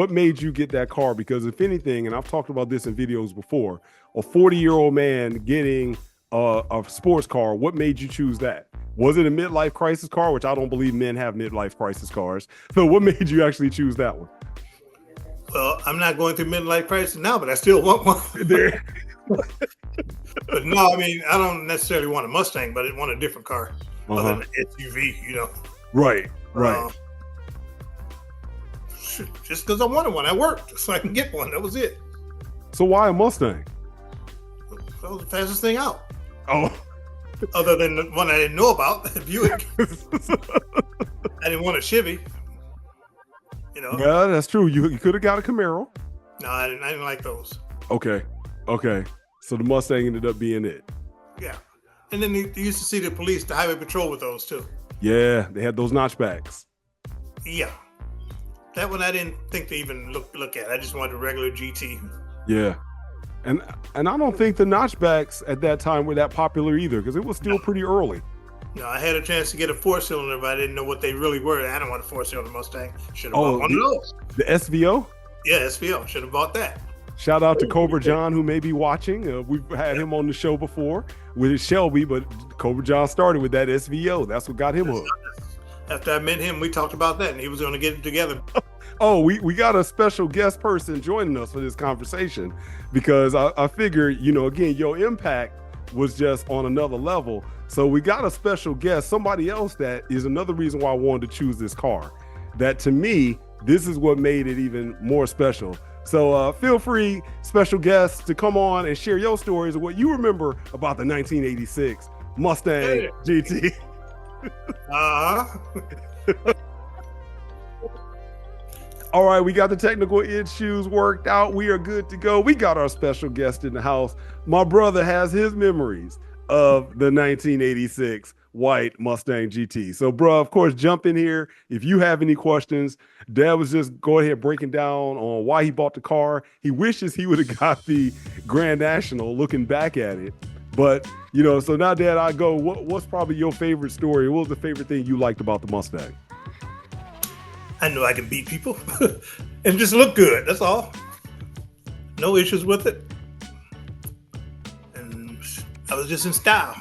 what made you get that car? Because if anything, and I've talked about this in videos before, a 40-year-old man getting a sports car, what made you choose that? Was it a midlife crisis car, which I don't believe men have midlife crisis cars? So what made you actually choose that one? Well, I'm not going through midlife crisis now, but I still want one. But no, I mean, I don't necessarily want a Mustang, but I want a different car other than an SUV, you know. Right. Just because I wanted one, I worked so I can get one. That was it. So why a Mustang? That was the fastest thing out. Oh. Other than the one I didn't know about, Buick. I didn't want a Chevy. You know. Yeah, that's true. You could have got a Camaro. No, I didn't like those. Okay. So the Mustang ended up being it. Yeah. And then you used to see the police, the highway patrol with those too. Yeah, they had those notchbacks. Yeah. That one I didn't think to even look at. I just wanted a regular GT. Yeah. And I don't think the notchbacks at that time were that popular either, because it was still pretty early. No, I had a chance to get a 4-cylinder, but I didn't know what they really were. I don't want a 4-cylinder Mustang. Should have bought one of those. The SVO? Yeah, SVO. Should have bought that. Shout out to Cobra John, who may be watching. We've had him on the show before with Shelby, but Cobra John started with that SVO. That's what got him hooked. After I met him, we talked about that, and he was going to get it together. Oh, we got a special guest person joining us for this conversation, because I figured, again, your impact was just on another level. So we got a special guest, somebody else that is another reason why I wanted to choose this car. That to me, this is what made it even more special. So feel free, special guests, to come on and share your stories of what you remember about the 1986 Mustang GT. All right, we got the technical issues worked out. We are good to go. We got our special guest in the house. My brother has his memories of the 1986 white Mustang GT. So, bro, of course, jump in here if you have any questions. Dad was just going ahead breaking down on why he bought the car. He wishes he would have got the Grand National, looking back at it. But, so now, Dad, I go, what's probably your favorite story? What was the favorite thing you liked about the Mustang? I know I can beat people and just look good. That's all. No issues with it. And I was just in style.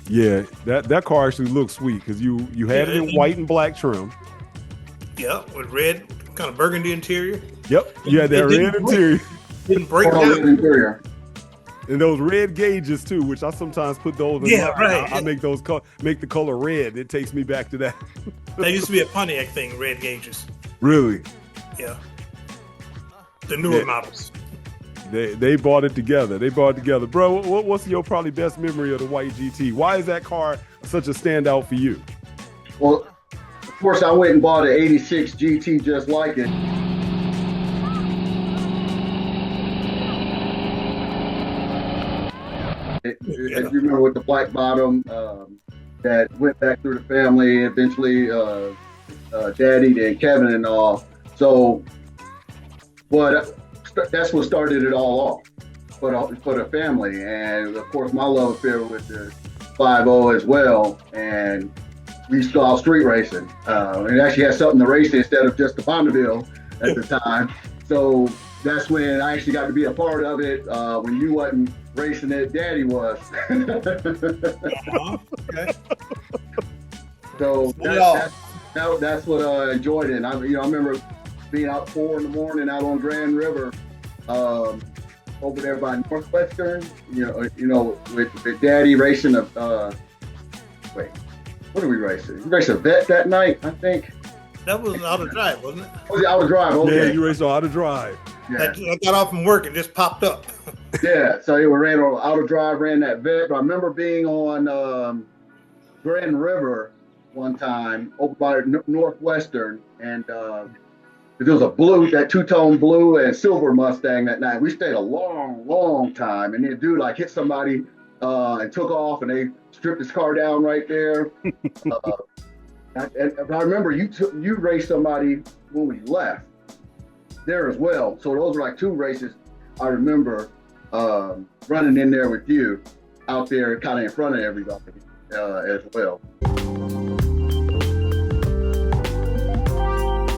Yeah, that car actually looks sweet because you had it in white and black trim. Yeah, with red, kind of burgundy interior. Yep, you had that red interior. Didn't break down. Interior. And those red gauges too, which I sometimes put those in. Yeah, right. I make those make the color red. It takes me back to that. That used to be a Pontiac thing, red gauges. Really? Yeah. The newer models. They bought it together. Bro, what's your probably best memory of the white GT? Why is that car such a standout for you? Well, of course, I went and bought an 86 GT just like it. If you remember with the black bottom, that went back through the family, eventually Daddy, then Kevin and all. So, but that's what started it all off for the family. And of course, my love affair with the 5.0 as well. And we saw street racing. And actually had something to race instead of just the Bonneville at the time. So that's when I actually got to be a part of it. When you wasn't racing it, Daddy was. Okay. So that's what I enjoyed it. And I remember being out 4 a.m. out on Grand River, over there by Northwestern. With Daddy racing wait, what are we racing? We raced a vet that night, I think. That was Auto Drive, wasn't it? Was it Auto Drive? Okay. Yeah, you raced on Auto Drive. Yeah. I got off from work and just popped up. Yeah, so it ran on Auto Drive, ran that vet. But I remember being on Grand River one time over by Northwestern, and there was a blue, that two-tone blue and silver Mustang that night. We stayed a long time, and then dude hit somebody and took off, and they stripped his car down right there. And I remember you raced somebody when we left there as well. So those were like 2 races I remember running in there with you out there kind of in front of everybody as well.